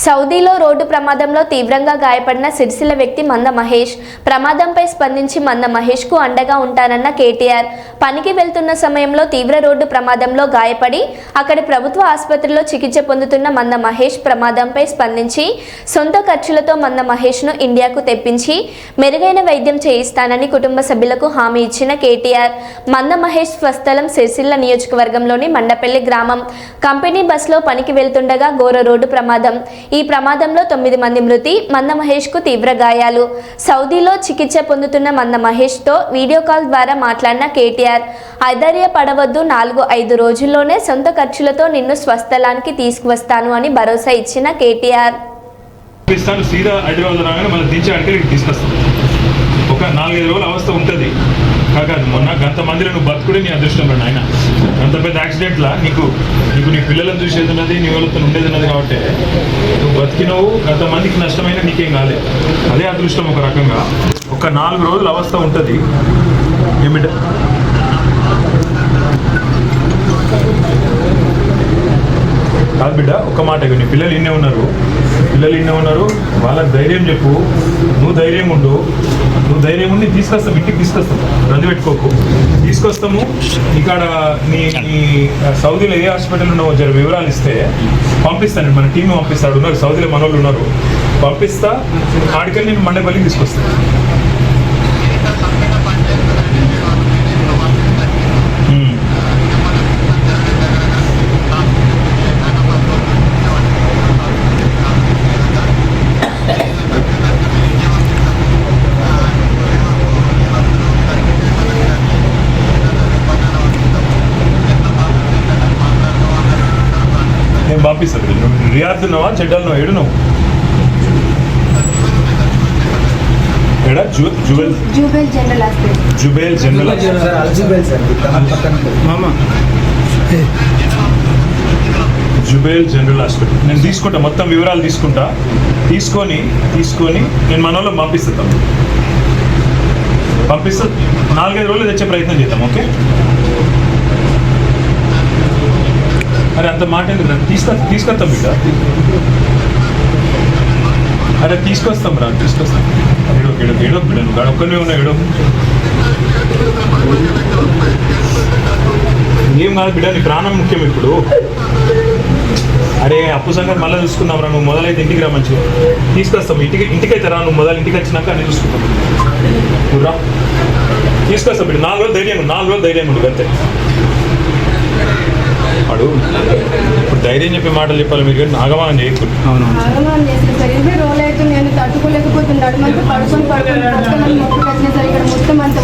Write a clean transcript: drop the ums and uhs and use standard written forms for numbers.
సౌదీలో రోడ్డు ప్రమాదంలో తీవ్రంగా గాయపడిన సిరిసిల్ల వ్యక్తి మంద మహేష్. ప్రమాదంపై స్పందించి మంద మహేష్కు అండగా ఉంటానన్న కేటీఆర్. పనికి వెళ్తున్న సమయంలో తీవ్ర రోడ్డు ప్రమాదంలో గాయపడి అక్కడి ప్రభుత్వ ఆసుపత్రిలో చికిత్స పొందుతున్న మంద మహేష్ ప్రమాదంపై స్పందించి సొంత ఖర్చులతో మంద మహేష్ను ఇండియాకు తెప్పించి మెరుగైన వైద్యం చేయిస్తానని కుటుంబ సభ్యులకు హామీ ఇచ్చిన కేటీఆర్. మంద మహేష్ స్వస్థలం సిరిసిల్ల నియోజకవర్గంలోని మండపల్లి గ్రామం. కంపెనీ బస్సులో పనికి వెళ్తుండగా ఘోర రోడ్డు ప్రమాదం. ఈ ప్రమాదంలో 9 మంది మృతి, మంద మహేష్కు తీవ్ర గాయాలు. సౌదీలో చికిత్స పొందుతున్న మంద మహేష్తో వీడియో కాల్ ద్వారా మాట్లాడిన కేటీఆర్. ఐదర్యపడవద్దు, 4-5 రోజుల్లోనే సొంత ఖర్చులతో నిన్ను స్వస్థలానికి తీసుకువస్తాను అని భరోసా ఇచ్చిన కేటీఆర్. సీదా హైదరాబాద్ రాగానే మళ్ళీ దించి అడిగి తీసుకొస్తాను. ఒక 4-5 రోజుల అవస్థ ఉంటుంది కాదు. మొన్న గంత మందిలో నువ్వు బతుకుడే నీ అదృష్టం రండి ఆయన. అంత పెద్ద యాక్సిడెంట్లా నీకు నీ పిల్లలను చూసేది ఉన్నది, నీ వాళ్ళతో ఉండేది ఉన్నది కాబట్టి నువ్వు బతికినవు. గంతమందికి నష్టమైన నీకేం కాలేదు. అదే అదృష్టం ఒక రకంగా. ఒక 4 రోజుల అవస్థ ఉంటుంది. ఏమిట కాదు బిడ్డ, ఒక్క మాట. నీ పిల్లలు ఇన్నే ఉన్నారు, వాళ్ళకి ధైర్యం చెప్పు. నువ్వు ధైర్యం ఉండు, తీసుకొస్తాం, ఇంటికి తీసుకొస్తాం. రంది పెట్టుకోకు, తీసుకొస్తాము. ఇక్కడ నీ సౌదీలో ఏ హాస్పిటల్ ఉన్నావో జర వివరాలు ఇస్తే పంపిస్తాను. మన టీం పంపిస్తాడు, ఉన్నారు సౌదీలో మన వాళ్ళు ఉన్నారు, పంపిస్తా. ఆడికెళ్ళి నేను మండపల్లికి తీసుకొస్తాను. నేను పంపిస్తాను. నువ్వు రియాద్ ఉన్నావా, చెడ్డలు నువ్వు ఏడు నువ్వు ఎడా? జుబేల్ జనరల్ హాస్పిటల్. నేను తీసుకుంటా, మొత్తం వివరాలు తీసుకొని నేను మన వాళ్ళకి పంపిస్తా. 4-5 రోజులు తెచ్చే ప్రయత్నం చేద్దాం. ఓకే? అరే అంత మాట ఎందుకు? తీసుకొస్తాం బిడ్డ. అరే తీసుకొస్తాం ఏడో బిడ్డ. నువ్వు ఒక్కనే ఉన్నా ఏడో. ఏం కాదు బిడ్డ, నీ ప్రాణం ముఖ్యం ఇప్పుడు. అరే అప్పు సంగతి మళ్ళీ చూసుకుందాం రా. నువ్వు మొదలైతే ఇంటికి రా, మంచిగా తీసుకొస్తాం. ఇంటికైతే రా. నువ్వు మొదలు ఇంటికి వచ్చినాక అన్నీ చూసుకుంటాం. నువ్వు రా, తీసుకొస్తాం బిడ్డ. 4 రోజులు ధైర్యం ఉండు అంతే. వాడు ఇప్పుడు ధైర్యం చెప్పే మాటలు చెప్పాలి మీరు, కానీ ఆగమానం చేయకూడదు. నేను తట్టుకోలేకపోతున్నాడు. పడుకొని మొత్తం అంత